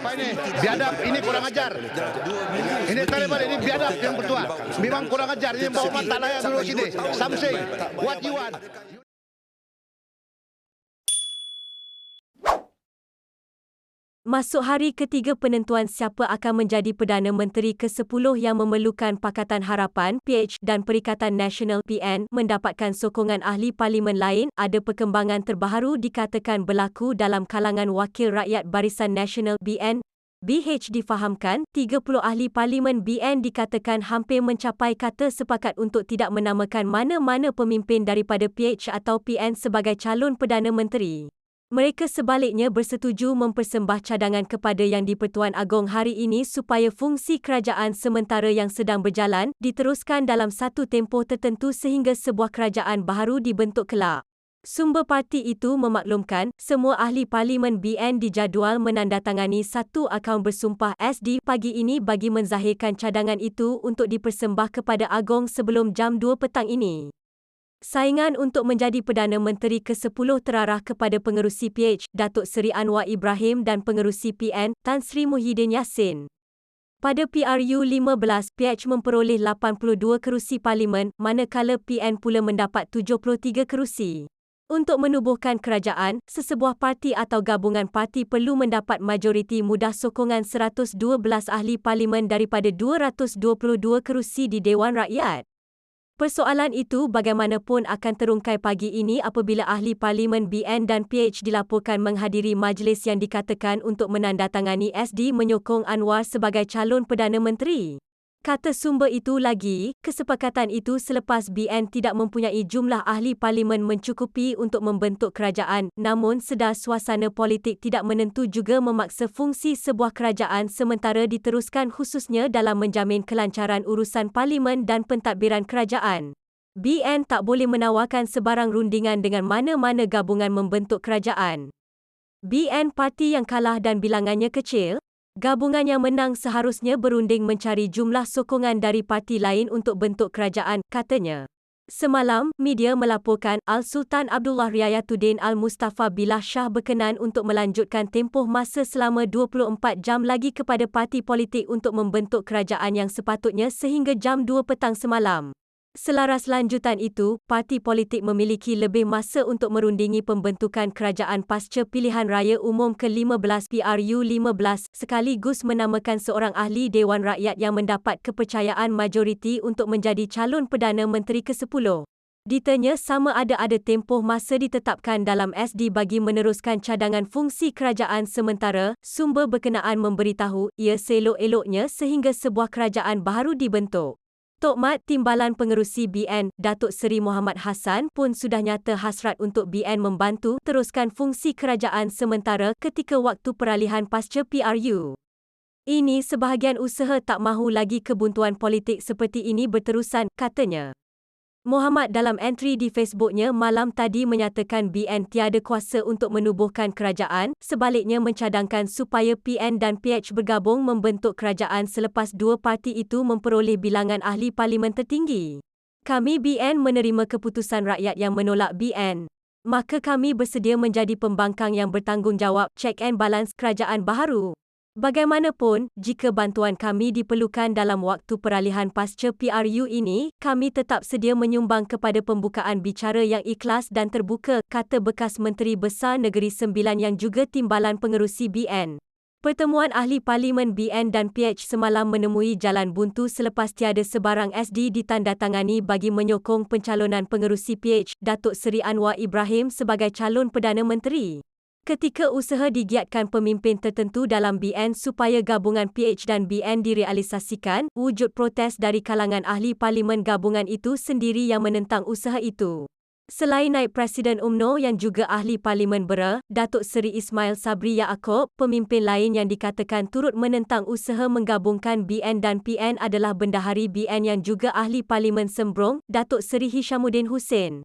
Apa ini? Biadab, ini kurang ajar. Ini Taliban, ini biadab yang bertuah. Memang kurang ajar, ini bawa mata layak dulu sini. Something, what you want. Masuk hari ketiga penentuan siapa akan menjadi Perdana Menteri ke-10 yang memerlukan Pakatan Harapan PH dan Perikatan Nasional PN mendapatkan sokongan ahli parlimen lain, ada perkembangan terbaru dikatakan berlaku dalam kalangan Wakil Rakyat Barisan Nasional BN. BH difahamkan, 30 ahli parlimen BN dikatakan hampir mencapai kata sepakat untuk tidak menamakan mana-mana pemimpin daripada PH atau PN sebagai calon Perdana Menteri. Mereka sebaliknya bersetuju mempersembah cadangan kepada Yang di-Pertuan Agong hari ini supaya fungsi kerajaan sementara yang sedang berjalan diteruskan dalam satu tempoh tertentu sehingga sebuah kerajaan baharu dibentuk kelak. Sumber parti itu memaklumkan, semua ahli parlimen BN dijadual menandatangani satu akaun bersumpah SD pagi ini bagi menzahirkan cadangan itu untuk dipersembah kepada Agong sebelum jam 2 petang ini. Saingan untuk menjadi Perdana Menteri ke-10 terarah kepada pengerusi PH, Datuk Seri Anwar Ibrahim dan pengerusi PN, Tan Sri Muhyiddin Yassin. Pada PRU 15, PH memperoleh 82 kerusi parlimen, manakala PN pula mendapat 73 kerusi. Untuk menubuhkan kerajaan, sesebuah parti atau gabungan parti perlu mendapat majoriti mudah sokongan 112 ahli parlimen daripada 222 kerusi di Dewan Rakyat. Persoalan itu bagaimanapun akan terungkai pagi ini apabila ahli parlimen BN dan PH dilaporkan menghadiri majlis yang dikatakan untuk menandatangani SD menyokong Anwar sebagai calon Perdana Menteri. Kata sumber itu lagi, kesepakatan itu selepas BN tidak mempunyai jumlah ahli parlimen mencukupi untuk membentuk kerajaan, namun sedar suasana politik tidak menentu juga memaksa fungsi sebuah kerajaan sementara diteruskan khususnya dalam menjamin kelancaran urusan parlimen dan pentadbiran kerajaan. BN tak boleh menawarkan sebarang rundingan dengan mana-mana gabungan membentuk kerajaan. BN parti yang kalah dan bilangannya kecil. Gabungan yang menang seharusnya berunding mencari jumlah sokongan dari parti lain untuk bentuk kerajaan, katanya. Semalam, media melaporkan Al-Sultan Abdullah Riayatuddin Al-Mustafa Billah Shah berkenan untuk melanjutkan tempoh masa selama 24 jam lagi kepada parti politik untuk membentuk kerajaan yang sepatutnya sehingga jam 2 petang semalam. Selaras lanjutan itu, parti politik memiliki lebih masa untuk merundingi pembentukan kerajaan pasca pilihan raya umum ke-15 PRU 15 sekaligus menamakan seorang ahli Dewan Rakyat yang mendapat kepercayaan majoriti untuk menjadi calon Perdana Menteri ke-10. Ditanya sama ada tempoh masa ditetapkan dalam SD bagi meneruskan cadangan fungsi kerajaan sementara, sumber berkenaan memberitahu ia seelok-eloknya sehingga sebuah kerajaan baharu dibentuk. Tok Mat Timbalan Pengerusi BN, Datuk Seri Muhammad Hassan pun sudah nyata hasrat untuk BN membantu teruskan fungsi kerajaan sementara ketika waktu peralihan pasca PRU. Ini sebahagian usaha tak mahu lagi kebuntuan politik seperti ini berterusan, katanya. Muhammad dalam entry di Facebooknya malam tadi menyatakan BN tiada kuasa untuk menubuhkan kerajaan, sebaliknya mencadangkan supaya PN dan PH bergabung membentuk kerajaan selepas dua parti itu memperoleh bilangan ahli parlimen tertinggi. Kami BN menerima keputusan rakyat yang menolak BN. Maka kami bersedia menjadi pembangkang yang bertanggungjawab check and balance kerajaan baharu. Bagaimanapun, jika bantuan kami diperlukan dalam waktu peralihan pasca PRU ini, kami tetap sedia menyumbang kepada pembukaan bicara yang ikhlas dan terbuka, kata bekas Menteri Besar Negeri Sembilan yang juga timbalan pengerusi BN. Pertemuan ahli parlimen BN dan PH semalam menemui jalan buntu selepas tiada sebarang SD ditandatangani bagi menyokong pencalonan pengerusi PH, Datuk Seri Anwar Ibrahim sebagai calon Perdana Menteri. Ketika usaha digiatkan pemimpin tertentu dalam BN supaya gabungan PH dan BN direalisasikan, wujud protes dari kalangan ahli parlimen gabungan itu sendiri yang menentang usaha itu. Selain Naib Presiden UMNO yang juga ahli parlimen Bera, Datuk Seri Ismail Sabri Yaakob, pemimpin lain yang dikatakan turut menentang usaha menggabungkan BN dan PN adalah Bendahari BN yang juga ahli parlimen Sembrong, Datuk Seri Hishamuddin Hussein.